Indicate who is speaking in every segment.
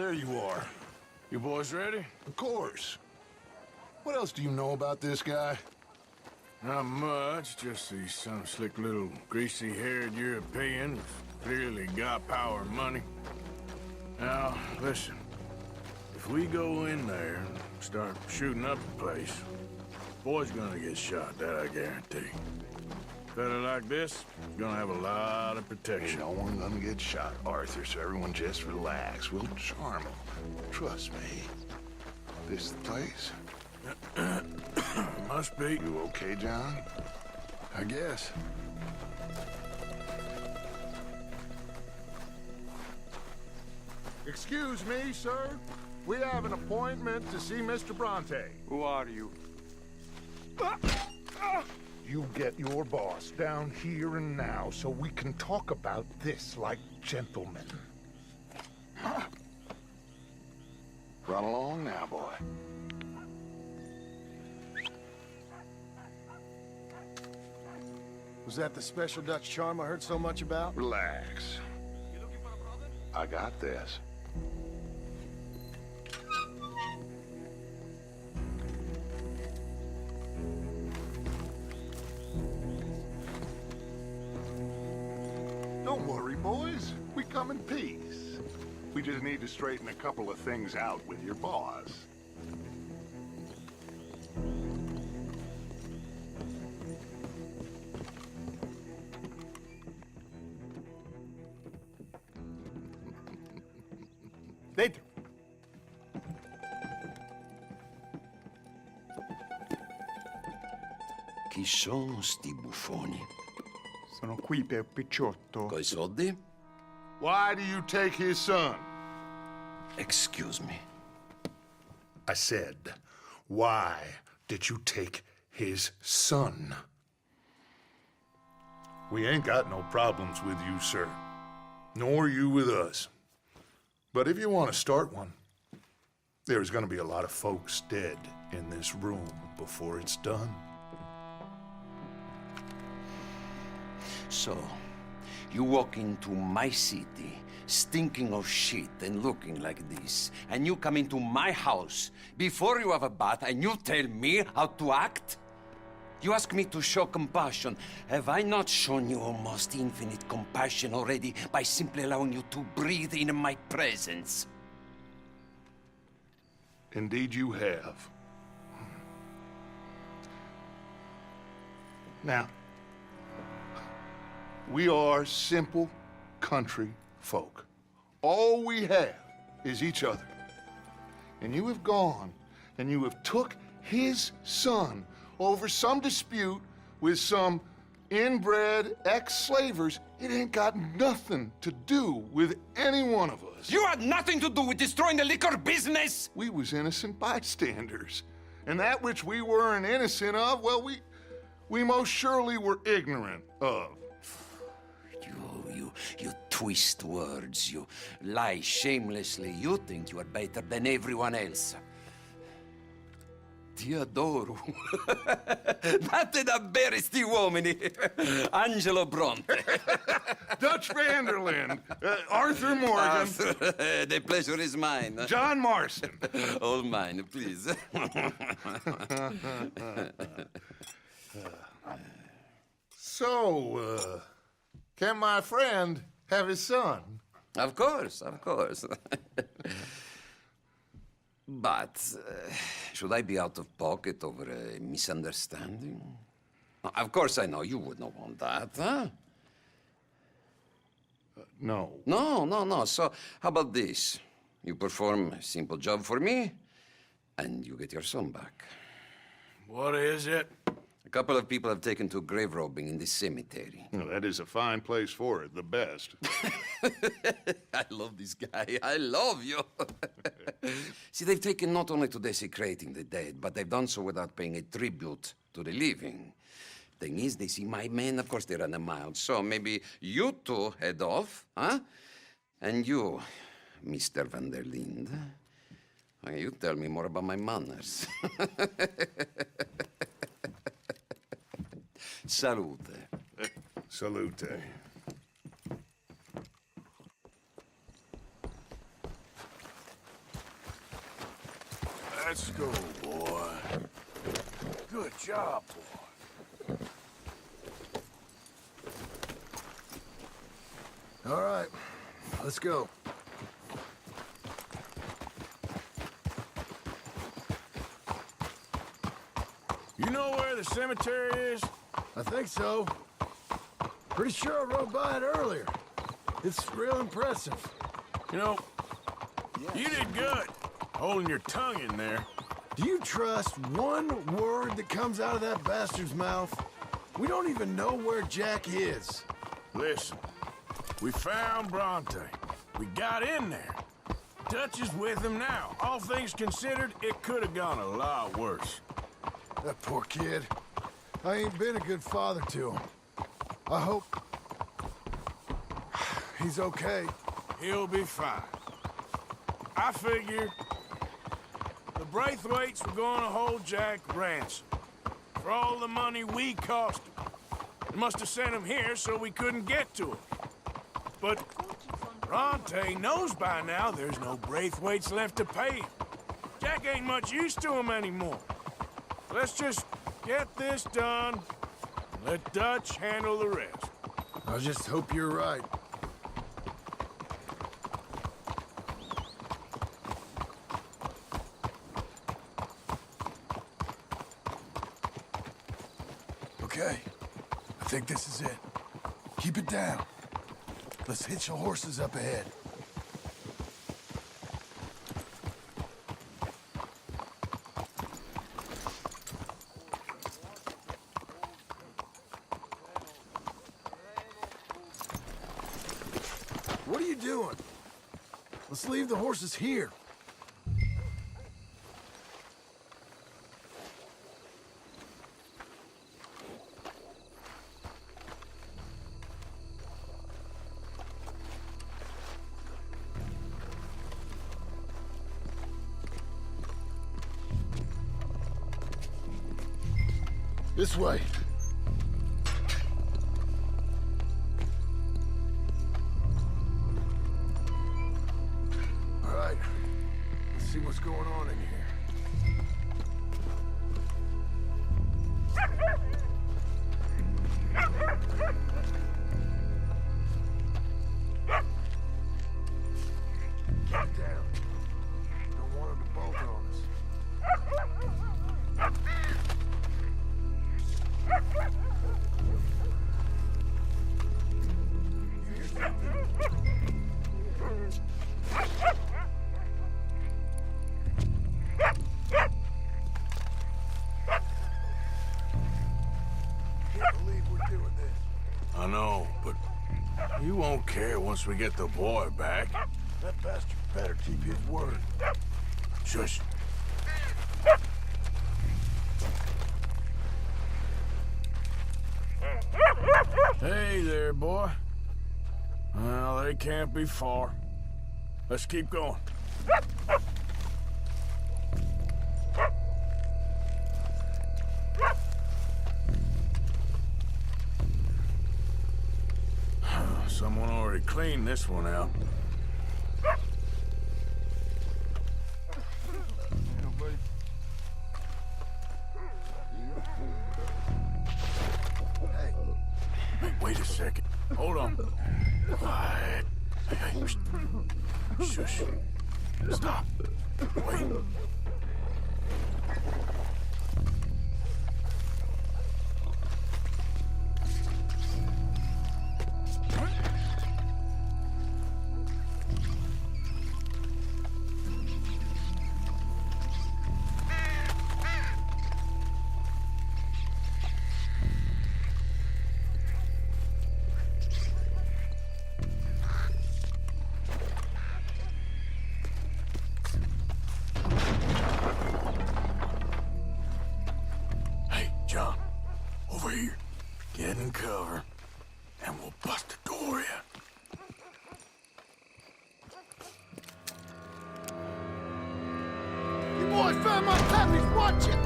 Speaker 1: there you are. You boys ready?
Speaker 2: Of course. What else do you know about this guy?
Speaker 1: Not much, just he's some slick little greasy-haired European who's clearly got power and money. Now, listen. If we go in there and start shooting up the place, boy's gonna get shot, that I guarantee. Fella like this is gonna have a lot of protection.
Speaker 2: Ain't no one gonna get shot, Arthur, so everyone just relax. We'll charm him. Trust me. This the place?
Speaker 1: Must be.
Speaker 2: You okay, John?
Speaker 1: I guess.
Speaker 3: Excuse me, sir. We have an appointment to see Mr. Bronte.
Speaker 4: Who are you?
Speaker 3: You get your boss down here and now so we can talk about this like gentlemen.
Speaker 2: Run along now, boy.
Speaker 5: Was that the special Dutch charm I heard so much about?
Speaker 2: Relax. I got this. Don't worry, boys. We come in peace. We just need to straighten a couple of things out with your boss.
Speaker 3: Dentro.
Speaker 6: Chi sono sti buffoni?
Speaker 4: Sono qui per Picciotto.
Speaker 6: Coi soldi?
Speaker 2: Why do you take his son?
Speaker 6: Excuse me.
Speaker 2: I said, why did you take his son? We ain't got no problems with you, sir. Nor you with us. But if you want to start one, there's gonna be a lot of folks dead in this room before it's done.
Speaker 6: So, you walk into my city, stinking of shit and looking like this, and you come into my house before you have a bath and you tell me how to act? You ask me to show compassion. Have I not shown you almost infinite compassion already by simply allowing you to breathe in my presence?
Speaker 2: Indeed you have. Now, we are simple country folk. All we have is each other. And you have gone and you have took his son over some dispute with some inbred ex-slavers. It ain't got nothing to do with any one of us.
Speaker 6: You had nothing to do with destroying the liquor business!
Speaker 2: We was innocent bystanders. And that which we weren't innocent of, well, we most surely were ignorant of.
Speaker 6: You twist words, you lie shamelessly. You think you are better than everyone else. Ti adoro. Date da bere sti uomini. Angelo Bronte.
Speaker 2: Dutch Vanderland, Arthur Morgan,
Speaker 6: Arthur, the pleasure is mine.
Speaker 2: John Marston.
Speaker 6: All mine, please.
Speaker 2: So, can my friend have his son?
Speaker 6: Of course, of course. But should I be out of pocket over a misunderstanding? Of course I know you would not want that, huh?
Speaker 2: No.
Speaker 6: No. So how about this? You perform a simple job for me, and you get your son back.
Speaker 1: What is it?
Speaker 6: A couple of people have taken to grave robbing in this cemetery.
Speaker 2: Well, that is a fine place for it, the best.
Speaker 6: I love this guy. I love you. See, they've taken not only to desecrating the dead, but they've done so without paying a tribute to the living. Thing is, they see my men, of course they run them out. So maybe you two head off, huh? And you, Mr. Van der Linde, you tell me more about my manners. Salute.
Speaker 2: Salute.
Speaker 1: go, boy. Good job, boy.
Speaker 5: All right, let's go.
Speaker 1: You know where the cemetery is?
Speaker 5: I think so. Pretty sure I rode by it earlier. It's real impressive.
Speaker 1: You know, you did good, holding your tongue in there.
Speaker 5: Do you trust one word that comes out of that bastard's mouth? We don't even know where Jack is.
Speaker 1: Listen, we found Bronte. We got in there. Dutch is with him now. All things considered, it could have gone a lot worse.
Speaker 5: That poor kid. I ain't been a good father to him. I hope he's okay.
Speaker 1: He'll be fine. I figure the Braithwaites were going to hold Jack ransom for all the money we cost him. They must have sent him here so we couldn't get to him. But Bronte knows by now there's no Braithwaites left to pay him. Jack ain't much use to him anymore. Let's just get this done and let Dutch handle the rest.
Speaker 5: I just hope you're right. Okay, I think this is it. Keep it down. Let's hitch the horses up ahead. What are you doing? Let's leave the horses here. This way. All right. Let's see what's going on in here. Get down. Don't want him to bolt on us. Can't believe we're doing this.
Speaker 1: I know, but you won't care once we get the boy back.
Speaker 5: That bastard better keep his word.
Speaker 1: Shush. Hey there, boy. Well, they can't be far. Let's keep going. Someone already cleaned this one out. Hey, wait a second. Hold on. Quiet. Hey, shush. Stop. Wait. John, over here. Get in cover, and we'll bust the door in.
Speaker 5: You boys found my puppies, watch it!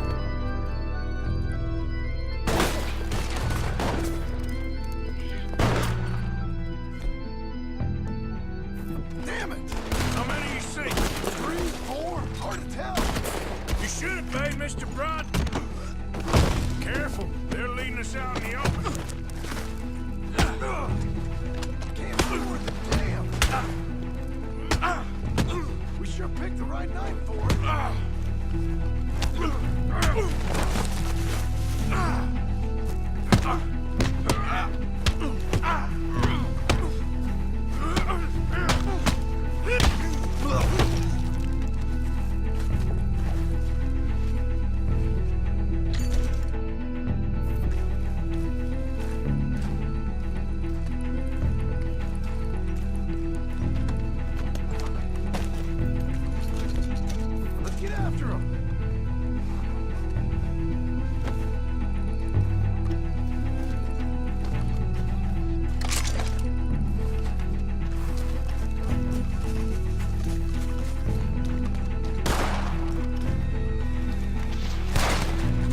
Speaker 5: Damn it!
Speaker 1: How many you see?
Speaker 5: 3, 4, hard to tell.
Speaker 1: You sure? Hey, Mr. Brunt! Careful, they're leading us out in the open.
Speaker 5: Can't see worth a damn. We sure picked the right night for it. Let's get after him.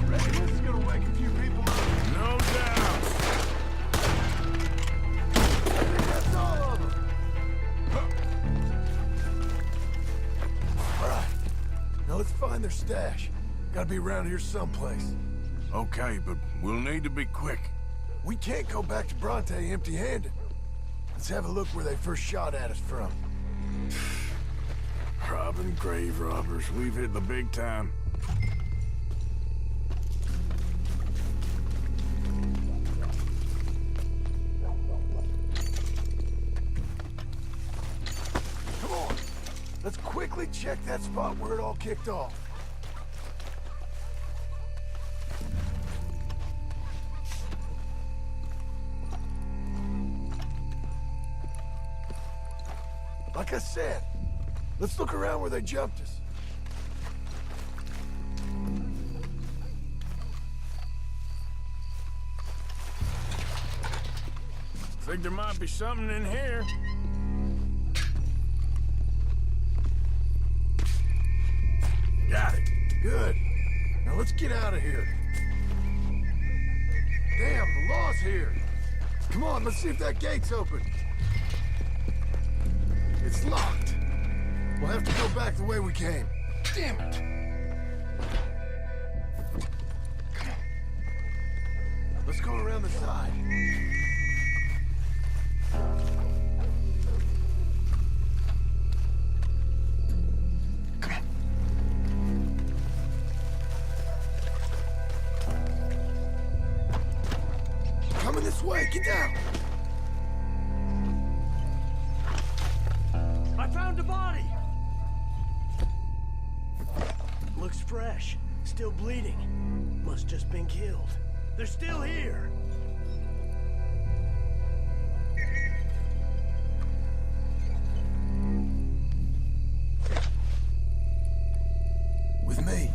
Speaker 5: Reckon this is gonna wake a few people up.
Speaker 1: No doubt.
Speaker 5: I think that's all of them. All right. Now let's find their stash. Gotta be around here someplace.
Speaker 1: Okay, but we'll need to be quick.
Speaker 5: We can't go back to Bronte empty-handed. Let's have a look where they first shot at us from.
Speaker 1: Robbing grave robbers, we've hit the big time.
Speaker 5: Come on. Let's quickly check that spot where it all kicked off. Like I said, let's look around where they jumped us.
Speaker 1: Think there might be something in here.
Speaker 5: Got it. Good. Now let's get out of here. Damn, the law's here. Come on, let's see if that gate's open. It's locked. We'll have to go back the way we came. Damn it. Come on. Let's go around the side. Come on. Coming this way. Get down.
Speaker 7: I found a body! Looks fresh. Still bleeding. Must just been killed. They're still here!
Speaker 5: With me.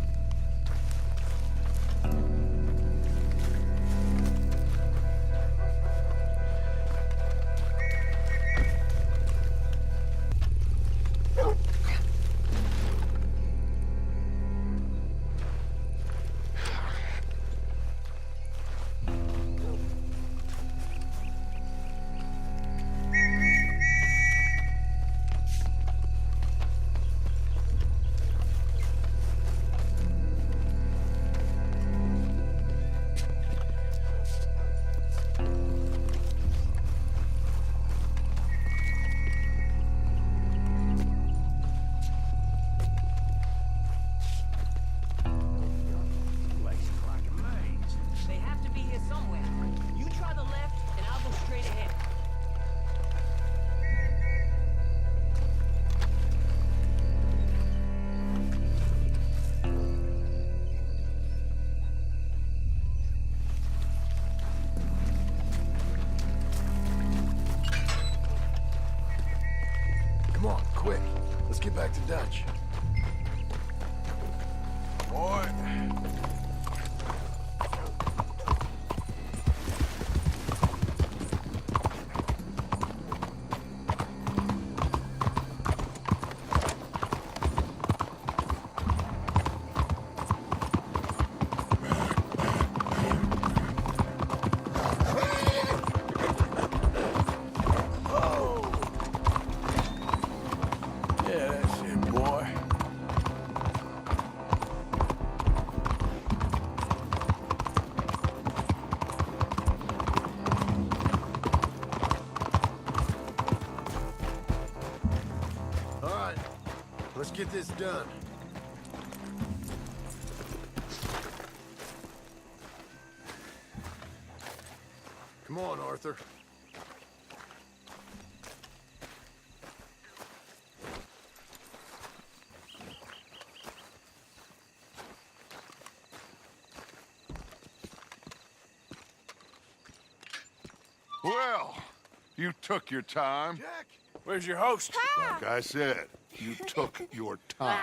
Speaker 8: They have to be here somewhere. You try the left, and I'll go straight ahead.
Speaker 5: Come on, quick. Let's get back to Dutch.
Speaker 1: Boy. Yeah, that's it, boy.
Speaker 5: Let's get this done. Come on, Arthur.
Speaker 2: Well, you took your time.
Speaker 5: Jack!
Speaker 1: Where's your host?
Speaker 2: Like I said, you took your time.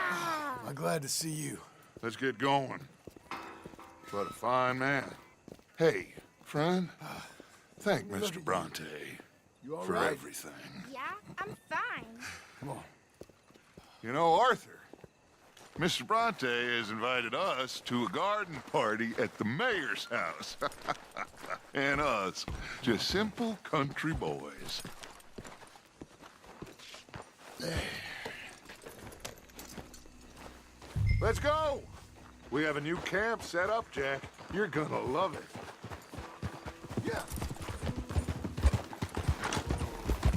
Speaker 5: I'm glad to see you.
Speaker 2: Let's get going. What a fine man. Hey, friend, thank Mr. Bronte
Speaker 5: You all
Speaker 2: for
Speaker 5: right?
Speaker 2: everything.
Speaker 9: Yeah, I'm fine.
Speaker 5: Come on.
Speaker 2: You know, Arthur, Mr. Bronte has invited us to a garden party at the mayor's house. And us, just simple country boys. Let's go! We have a new camp set up, Jack. You're gonna love it.
Speaker 5: Yeah.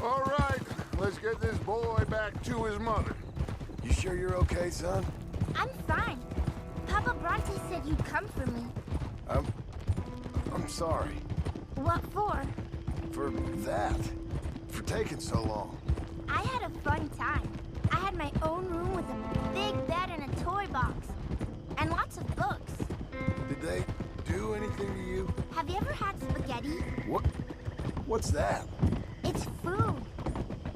Speaker 2: All right, let's get this boy back to his mother.
Speaker 5: You sure you're okay, son?
Speaker 9: I'm fine. Papa Bronte said you'd come for me.
Speaker 5: I'm sorry.
Speaker 9: What for?
Speaker 5: For that. For taking so long.
Speaker 9: I had a fun time. I had my own room with a big bed and a toy box. And lots of books.
Speaker 5: Did they do anything to you?
Speaker 9: Have you ever had spaghetti?
Speaker 5: What? What's that?
Speaker 9: It's food.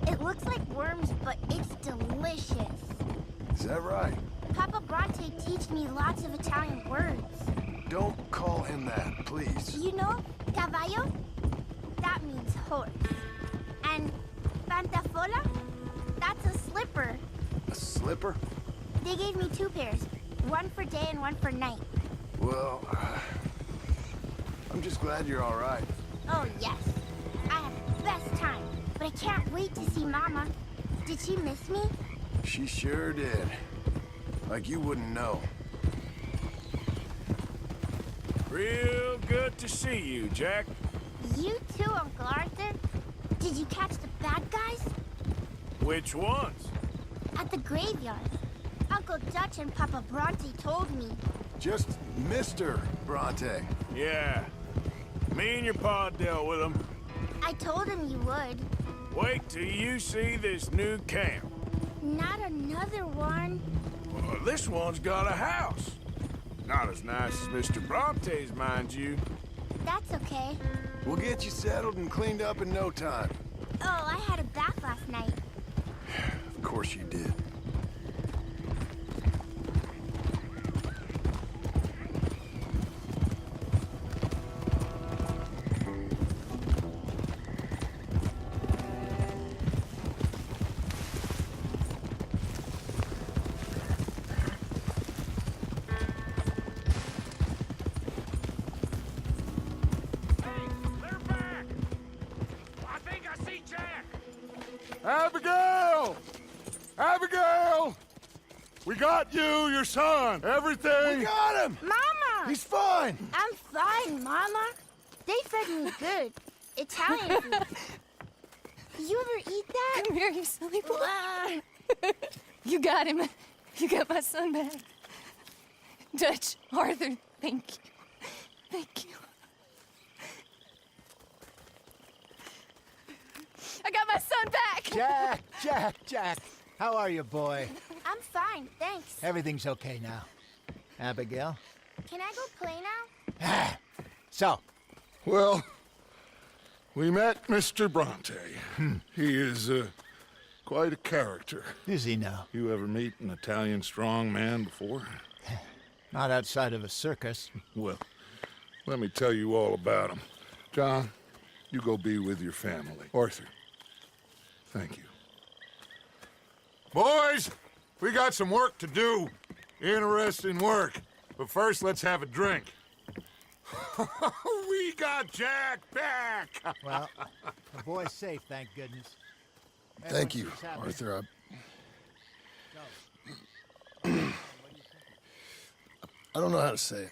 Speaker 9: It looks like worms, but it's delicious.
Speaker 5: Is that right?
Speaker 9: Papa Bronte teach me lots of Italian words.
Speaker 5: Don't call him that, please.
Speaker 9: You know, caballo? That means horse. And pantafola? That's a slipper.
Speaker 5: A slipper?
Speaker 9: They gave me 2 pairs. One for day and one for night.
Speaker 5: Well, I'm just glad you're all right.
Speaker 9: Oh, yes. I had the best time. But I can't wait to see Mama. Did she miss me?
Speaker 5: She sure did. Like you wouldn't know.
Speaker 1: Real good to see you, Jack.
Speaker 9: You too, Uncle Arthur. Did you catch the bad guys?
Speaker 1: Which ones?
Speaker 9: At the graveyard. Uncle Dutch and Papa Bronte told me.
Speaker 5: Just Mr. Bronte.
Speaker 1: Yeah. Me and your pa dealt with them.
Speaker 9: I told him you would.
Speaker 1: Wait till you see this new camp.
Speaker 9: Not another one.
Speaker 1: Well, this one's got a house. Not as nice as Mr. Bronte's, mind you.
Speaker 9: That's okay.
Speaker 5: We'll get you settled and cleaned up in no time.
Speaker 9: Oh, I had a bath last night.
Speaker 5: Of course you did.
Speaker 2: Abigail! Abigail! We got you, your son, everything.
Speaker 5: We got him!
Speaker 9: Mama!
Speaker 5: He's fine!
Speaker 9: I'm fine, Mama. They fed me good. Italian food. Did you ever eat that?
Speaker 10: Come here, you silly boy. You got him. You got my son back. Dutch, Arthur, thank you. Thank you. I got my son back!
Speaker 11: Jack. How are you, boy?
Speaker 9: I'm fine, thanks.
Speaker 11: Everything's okay now. Abigail?
Speaker 9: Can I go play now?
Speaker 11: So,
Speaker 2: Well, we met Mr. Bronte. He is quite a character.
Speaker 11: is he now?
Speaker 2: You ever meet an Italian strong man before?
Speaker 11: Not outside of a circus.
Speaker 2: Well, let me tell you all about him. John, you go be with your family. Arthur, thank you. Boys, we got some work to do. Interesting work. But first, let's have a drink. We got Jack back!
Speaker 11: Well, the boy's safe, thank goodness.
Speaker 5: Thank you,
Speaker 11: Everyone seems happy.
Speaker 5: Arthur. I don't know how to say it.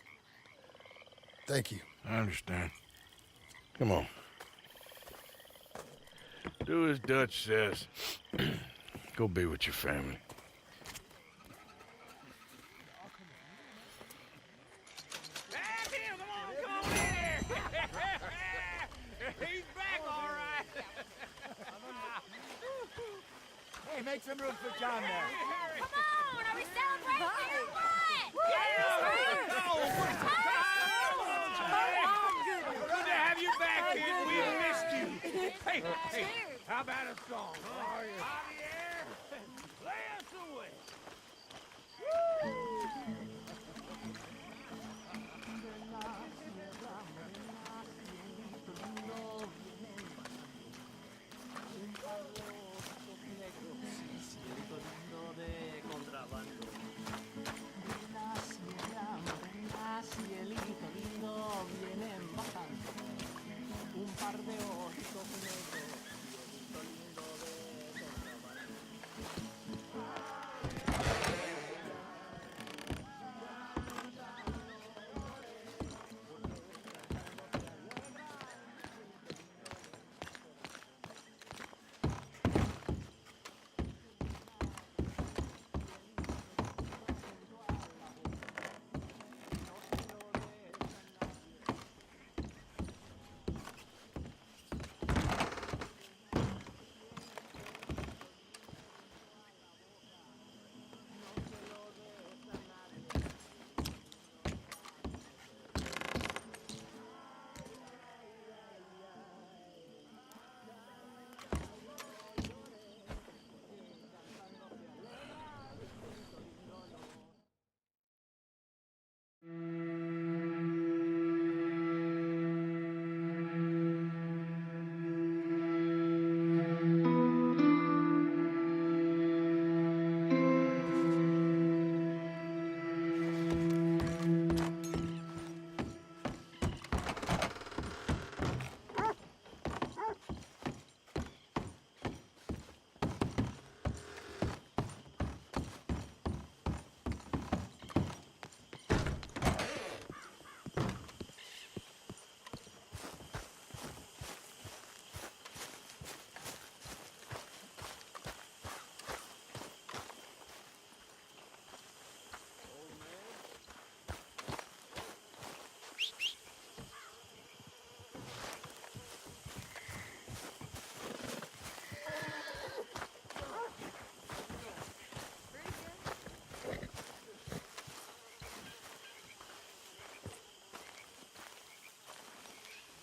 Speaker 5: Thank you.
Speaker 1: I understand. Come on. Do as Dutch says. Go be with your family.
Speaker 11: make some room for John there.
Speaker 9: Come on, are we celebrating or what?
Speaker 5: Good to have you back, kid. We missed you. Hey, how about a song? Javier, play us away.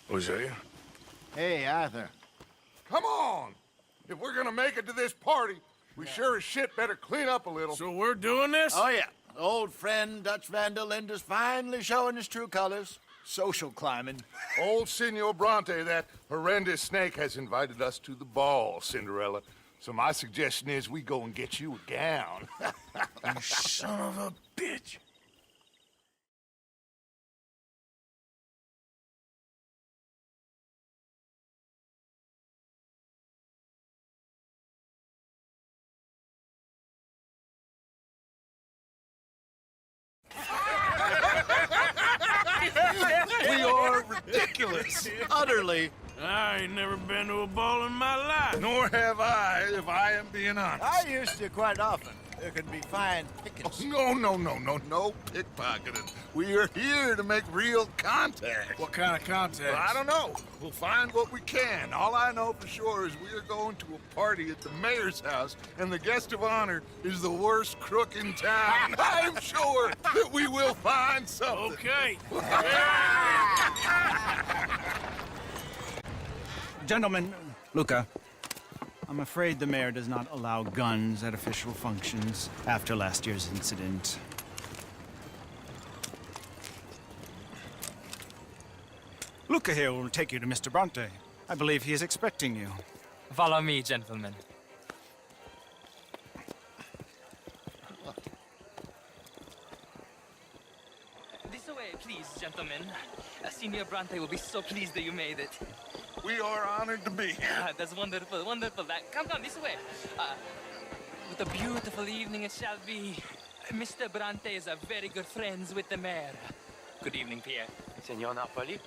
Speaker 1: Hosea?
Speaker 11: Hey, Arthur.
Speaker 2: Come on! If we're gonna make it to this party, we sure as shit better clean up a little.
Speaker 1: So we're doing this?
Speaker 11: Oh, yeah. Old friend Dutch Van der Linde's finally showing his true colors. Social climbing.
Speaker 2: Old Senor Bronte, that horrendous snake, has invited us to the ball, Cinderella. So my suggestion is we go and get you a gown.
Speaker 1: You son of a bitch.
Speaker 2: We are ridiculous.
Speaker 11: Utterly.
Speaker 1: I ain't never been to a ball in my life.
Speaker 2: Nor have I, if I am being honest.
Speaker 11: I used to quite often. There can be fine pickets.
Speaker 2: Oh, no pickpocketing. We are here to make real contact.
Speaker 1: What kind of contact?
Speaker 2: Well, I don't know. We'll find what we can. All I know for sure is we are going to a party at the mayor's house, and the guest of honor is the worst crook in town. I'm sure that we will find something.
Speaker 1: Okay.
Speaker 12: Gentlemen, Luca, I'm afraid the mayor does not allow guns at official functions after last year's incident. Luca here will take you to Mr. Bronte. I believe he is expecting you.
Speaker 13: Follow me, gentlemen. This way, please, gentlemen. Senior Bronte will be so pleased that you made it.
Speaker 2: We are honored to be here.
Speaker 13: That's wonderful, wonderful. Come this way. What a beautiful evening it shall be. Mr. Bronte is a very good friends with the mayor. Good evening, Pierre.
Speaker 7: Senor Napoli?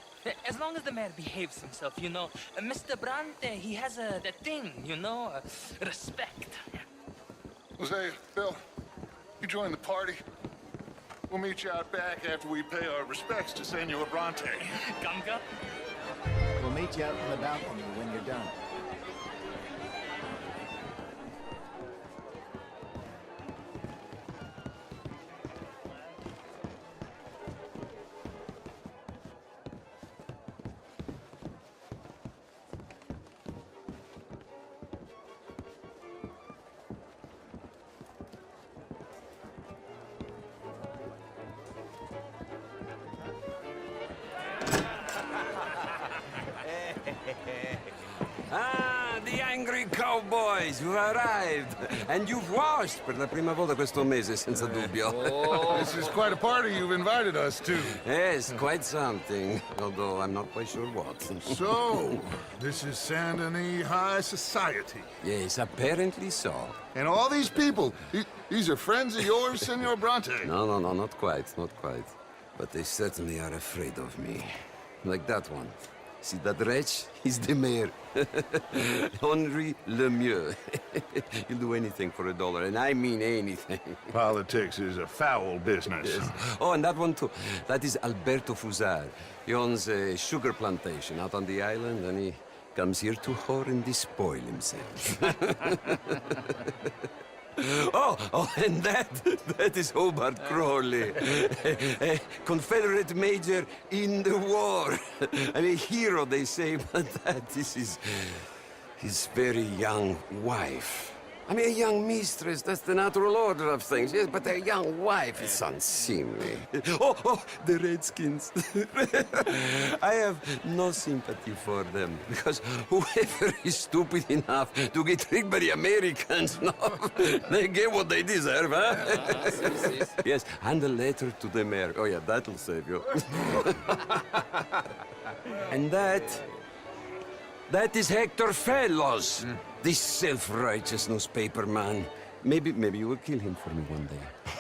Speaker 13: As long as the mayor behaves himself, you know. Mr. Bronte, he has that thing, you know, respect.
Speaker 2: Hosea, Bill, you join the party. We'll meet you out back after we pay our respects to Senor Bronte.
Speaker 13: Come.
Speaker 11: We'll meet you out on the balcony when you're done.
Speaker 6: Ah, the angry cowboys who arrived. And you've washed per la prima volta questo mese, senza dubbio.
Speaker 2: This is quite a party you've invited us to.
Speaker 6: Yes, quite something. Although I'm not quite sure what.
Speaker 2: So, this is Saint Denis High Society.
Speaker 6: Yes, apparently so.
Speaker 2: And all these people, these are friends of yours, Senor Bronte?
Speaker 6: No, not quite, not quite. But they certainly are afraid of me. Like that one. See that wretch? He's the mayor. Henri Lemieux. He'll do anything for $1, and I mean anything.
Speaker 2: Politics is a foul business.
Speaker 6: Yes. Oh, and that one too. That is Alberto Fusar. He owns a sugar plantation out on the island, and he comes here to whore and despoil himself. Oh, and that is Hobart Crawley, a Confederate major in the war. I mean, a hero, they say, but that is his very young wife. I mean, a young mistress, that's the natural order of things, yes, but a young wife is unseemly. Oh, the Redskins. I have no sympathy for them, because whoever is stupid enough to get tricked by the Americans, no, they get what they deserve, huh? Yes, and a letter to the mayor. Oh, yeah, that'll save you. And that is Hector Fellows. This self-righteous newspaper man. Maybe you will kill him for me one day.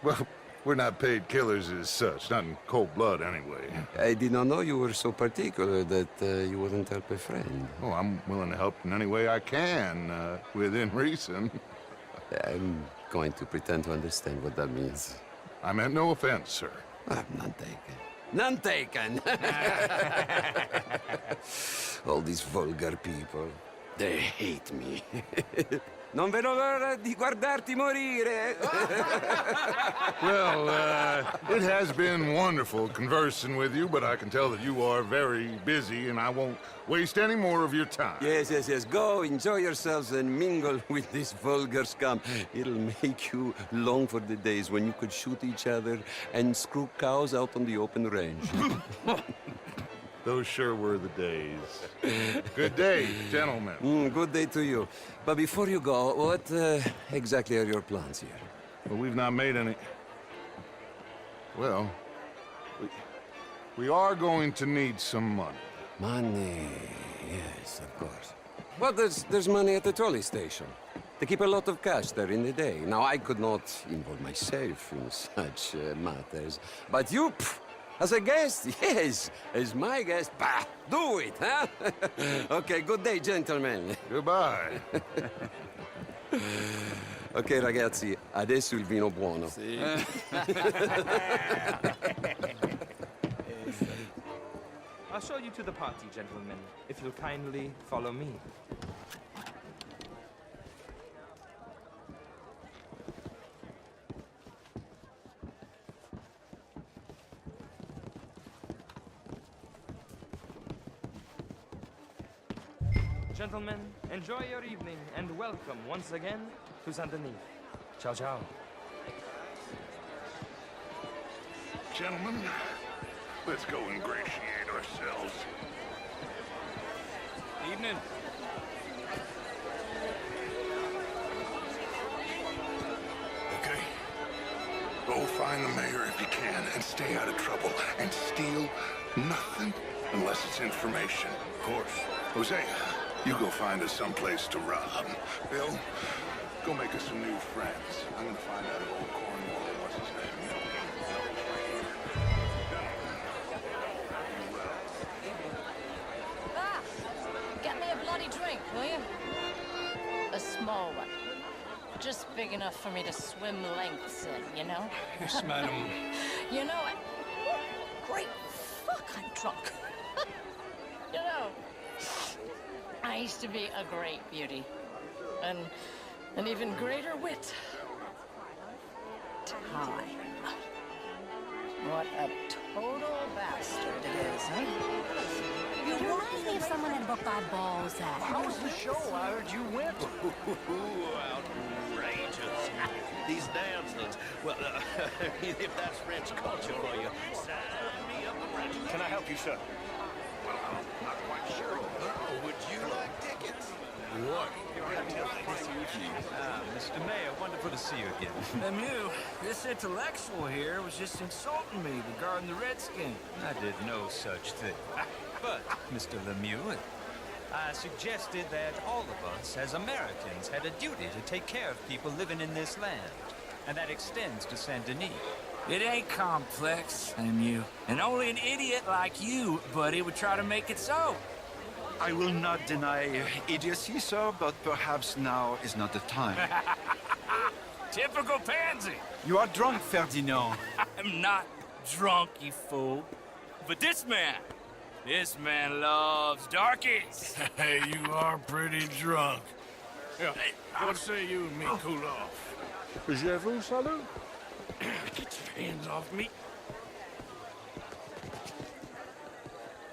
Speaker 2: Well, we're not paid killers as such, not in cold blood anyway.
Speaker 6: I did not know you were so particular that you wouldn't help a friend.
Speaker 2: Oh, I'm willing to help in any way I can, within reason.
Speaker 6: I'm going to pretend to understand what that means.
Speaker 2: I meant no offense, sir.
Speaker 6: None taken. None taken! All these vulgar people. They hate me. Non vedo l'ora di guardarti morire.
Speaker 2: Well, it has been wonderful conversing with you, but I can tell that you are very busy, and I won't waste any more of your time.
Speaker 6: Yes. Go, enjoy yourselves, and mingle with this vulgar scum. It'll make you long for the days when you could shoot each other and screw cows out on the open range.
Speaker 2: Those sure were the days. Good day, gentlemen.
Speaker 6: Good day to you. But before you go, what exactly are your plans here?
Speaker 2: Well, we've not made any... Well, we are going to need some money.
Speaker 6: Money, yes, of course. Well, there's money at the trolley station. They keep a lot of cash there in the day. Now, I could not involve myself in such matters. But you... As a guest? Yes. As my guest? Bah, do it, huh? Okay, good day, gentlemen.
Speaker 2: Goodbye.
Speaker 6: Ok, ragazzi, adesso il vino buono.
Speaker 13: Sì. I'll show you to the party, gentlemen, if you'll kindly follow me. Gentlemen, enjoy your evening and welcome once again to Saint Denis. Ciao, ciao.
Speaker 2: Gentlemen, let's go ingratiate ourselves.
Speaker 5: Evening.
Speaker 2: Okay. Go find the mayor if you can and stay out of trouble and steal nothing unless it's information. Of course. Hosea, you go find us someplace to rob. Bill, go make us some new friends. I'm gonna find out if old Cornwall, what's his name?
Speaker 10: Get me a bloody drink, will you? A small one. Just big enough for me to swim lengths in, you know?
Speaker 5: Yes, madam.
Speaker 10: You know, great fuck, I'm drunk. You know, I used to be a great beauty. And an even greater wit. Time. What a total bastard it is, huh?
Speaker 9: You reminds me of someone at Boca Balls.
Speaker 7: How was the show? I heard you went.
Speaker 11: Outrageous. These dancers. Well, if that's French culture for you, sign me up for French.
Speaker 3: Can I help you, sir?
Speaker 5: Not quite sure. Would you like tickets? What?
Speaker 14: Mr. Mayor, wonderful to see you again.
Speaker 5: Lemieux, this intellectual here was just insulting me regarding the Redskin.
Speaker 14: I did no such thing. But, Mr. Lemieux, I suggested that all of us, as Americans, had a duty to take care of people living in this land. And that extends to Saint Denis.
Speaker 5: It ain't complex, Lemieux. And only an idiot like you, buddy, would try to make it so.
Speaker 4: I will not deny idiocy, sir, but perhaps now is not the time.
Speaker 5: Typical pansy.
Speaker 4: You are drunk, Ferdinand.
Speaker 5: I'm not drunk, you fool. But this man loves darkies.
Speaker 1: Hey, you are pretty drunk. Yeah, what say you and me cool off?
Speaker 3: Je vous salue.
Speaker 5: Get your hands off me.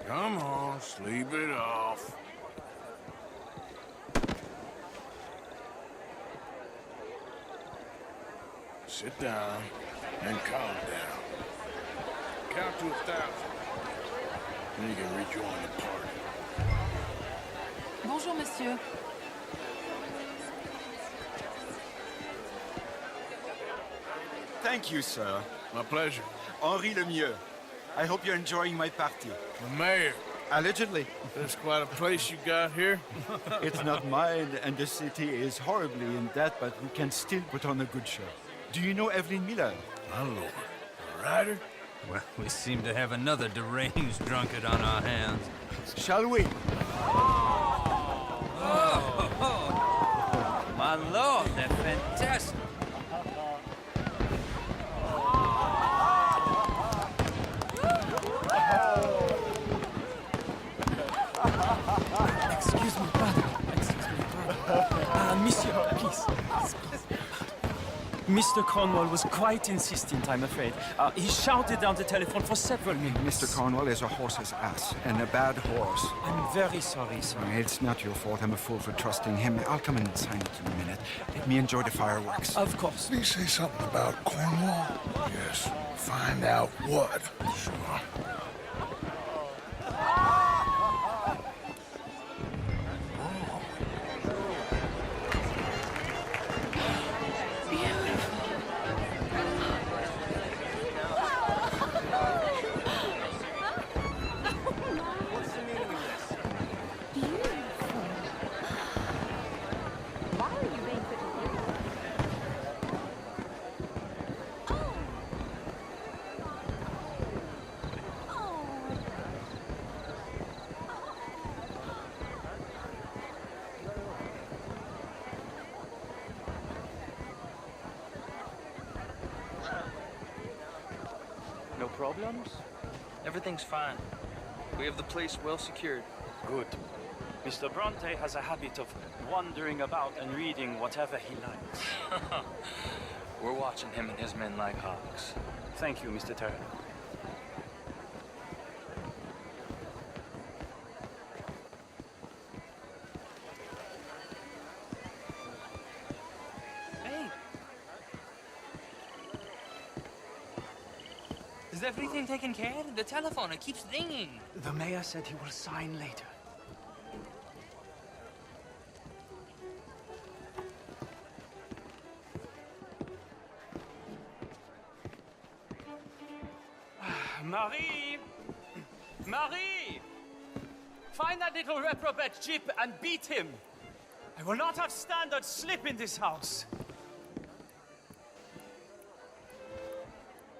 Speaker 1: Come on, sleep it off. Sit down and calm down. Count to 1,000. Then you can rejoin the party.
Speaker 8: Bonjour, monsieur.
Speaker 4: Thank you, sir.
Speaker 1: My pleasure.
Speaker 4: Henri Lemieux. I hope you're enjoying my party.
Speaker 1: The mayor.
Speaker 4: Allegedly.
Speaker 1: There's quite a place you got here.
Speaker 4: It's not mine, and the city is horribly in debt, but we can still put on a good show. Do you know Evelyn Miller?
Speaker 1: My lord. A writer?
Speaker 14: Well, we seem to have another deranged drunkard on our hands.
Speaker 4: Shall we?
Speaker 14: Oh, my lord, they're fantastic.
Speaker 8: Excuse me, brother. Monsieur, please. Mr. Cornwall was quite insistent, I'm afraid. He shouted down the telephone for several minutes.
Speaker 4: Mr. Cornwall is a horse's ass, and a bad horse.
Speaker 8: I'm very sorry, sir.
Speaker 4: It's not your fault. I'm a fool for trusting him. I'll come in and sign it in a minute. Let me enjoy the fireworks.
Speaker 8: Of course.
Speaker 2: Did he say something about Cornwall?
Speaker 1: Yes.
Speaker 2: Find out what.
Speaker 1: Sure.
Speaker 13: No problems? Everything's fine. We have the place well secured.
Speaker 15: Good. Mr. Bronte has a habit of wandering about and reading whatever he likes.
Speaker 13: We're watching him and his men like hawks.
Speaker 15: Thank you, Mr. Turner.
Speaker 13: Hey! Is everything taken care of? The telephone, it keeps ringing.
Speaker 15: The mayor said he will sign later. Marie! Marie! Find that little reprobate Jip and beat him. I will not have standard slip in this house.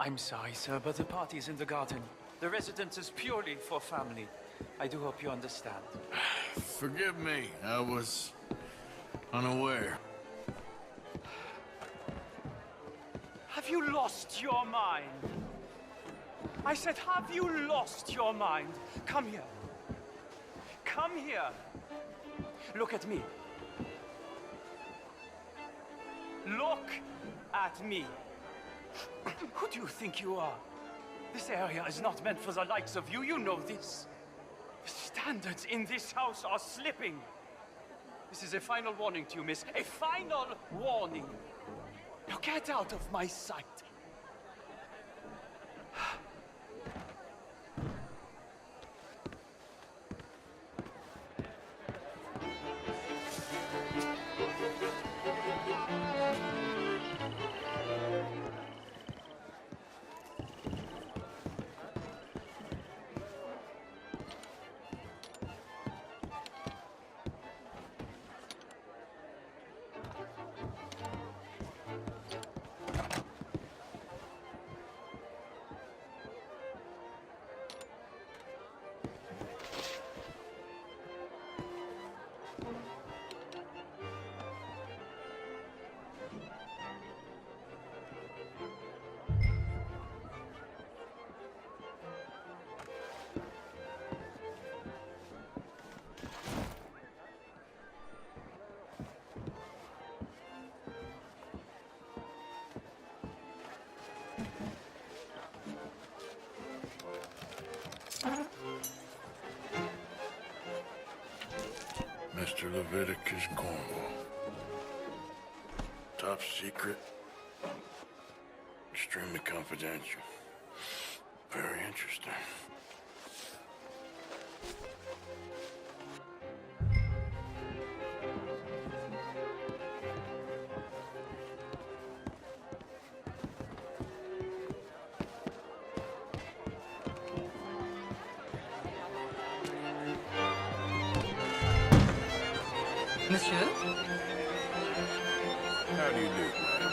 Speaker 15: I'm sorry, sir, but the party is in the garden. The residence is purely for family. I do hope you understand.
Speaker 1: Forgive me. I was unaware.
Speaker 15: Have you lost your mind? I said, have you lost your mind? Come here. Come here. Look at me. Look at me. Who do you think you are? This area is not meant for the likes of you. You know this. The standards in this house are slipping. This is a final warning to you, miss. A final warning. Now get out of my sight.
Speaker 1: Mr. Leviticus Cornwall. Top secret. Extremely confidential. Very interesting.
Speaker 13: Monsieur?
Speaker 1: How do you do, madam?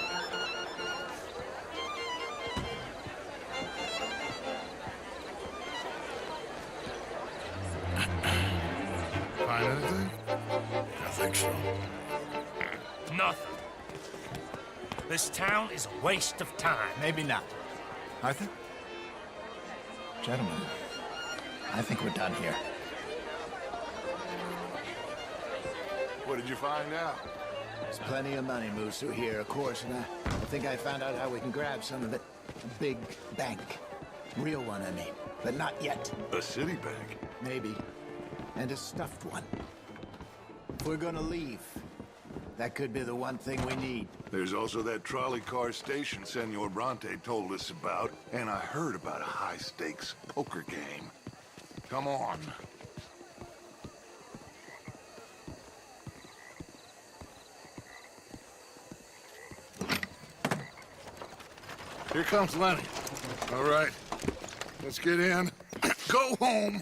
Speaker 1: Find anything? I think so.
Speaker 5: Nothing. This town is a waste of time.
Speaker 11: Maybe not. Arthur? Gentlemen, I think we're done here.
Speaker 2: What did you find out?
Speaker 11: There's plenty of money moves through here, of course, and I think I found out how we can grab some of it. A big bank. Real one, I mean. But not yet.
Speaker 2: A city bank?
Speaker 11: Maybe. And a stuffed one. If we're gonna leave, that could be the one thing we need.
Speaker 2: There's also that trolley car station Senor Bronte told us about, and I heard about a high-stakes poker game. Come on. Here comes Lenny. All right, let's get in. Go home.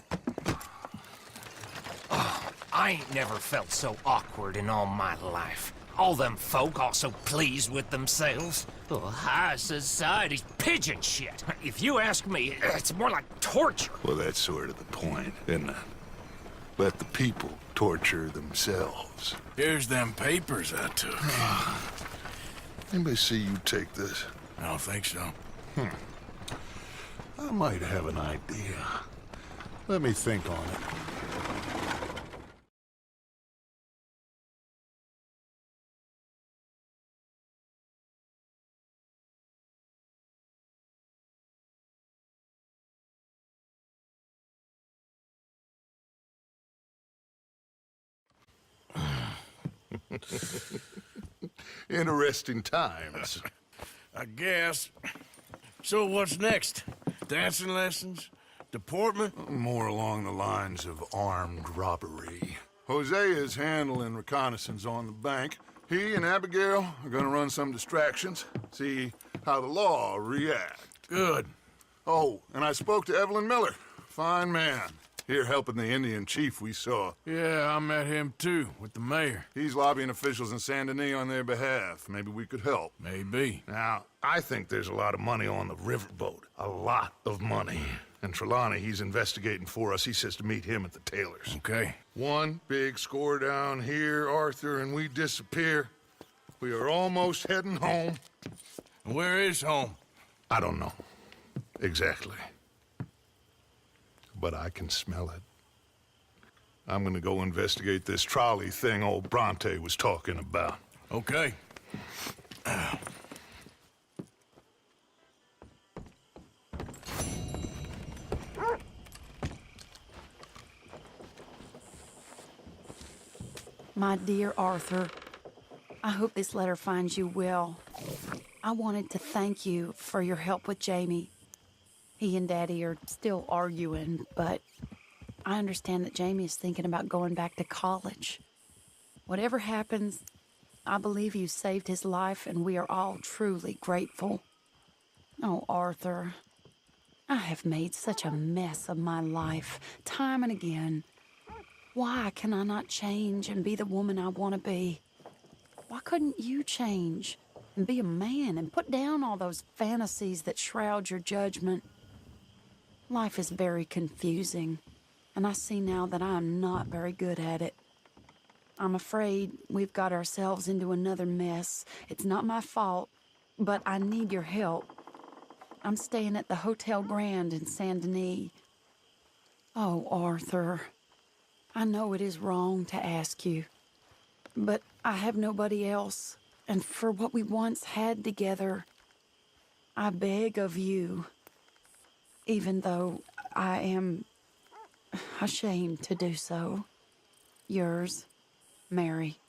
Speaker 5: Oh, I ain't never felt so awkward in all my life. All them folk all so pleased with themselves. Oh, high society's pigeon shit. If you ask me, it's more like torture.
Speaker 2: Well, that's sort of the point, isn't it? Let the people torture themselves.
Speaker 1: Here's them papers I took.
Speaker 2: Anybody see you take this?
Speaker 1: I don't think so.
Speaker 2: I might have an idea. Let me think on it. Interesting times.
Speaker 1: I guess. So what's next? Dancing lessons? Deportment?
Speaker 2: More along the lines of armed robbery. Hosea is handling reconnaissance on the bank. He and Abigail are gonna run some distractions, see how the law reacts.
Speaker 1: Good.
Speaker 2: Oh, and I spoke to Evelyn Miller. Fine man. Here helping the Indian chief we saw.
Speaker 1: Yeah, I met him too, with the mayor.
Speaker 2: He's lobbying officials in Saint Denis on their behalf. Maybe we could help.
Speaker 1: Maybe.
Speaker 2: Now, I think there's a lot of money on the riverboat. A lot of money. And Trelawney, he's investigating for us. He says to meet him at the Taylor's.
Speaker 1: Okay.
Speaker 2: One big score down here, Arthur, and we disappear. We are almost heading home.
Speaker 1: Where is home?
Speaker 2: I don't know. Exactly. But I can smell it. I'm gonna go investigate this trolley thing old Bronte was talking about.
Speaker 1: Okay.
Speaker 16: My dear Arthur, I hope this letter finds you well. I wanted to thank you for your help with Jamie. He and Daddy are still arguing, but I understand that Jamie is thinking about going back to college. Whatever happens, I believe you saved his life, and we are all truly grateful. Oh, Arthur, I have made such a mess of my life, time and again. Why can I not change and be the woman I want to be? Why couldn't you change and be a man and put down all those fantasies that shroud your judgment? Life is very confusing, and I see now that I am not very good at it. I'm afraid we've got ourselves into another mess. It's not my fault, but I need your help. I'm staying at the Hotel Grand in Saint Denis. Oh, Arthur, I know it is wrong to ask you, but I have nobody else, and for what we once had together, I beg of you, even though I am ashamed to do so. Yours, Mary.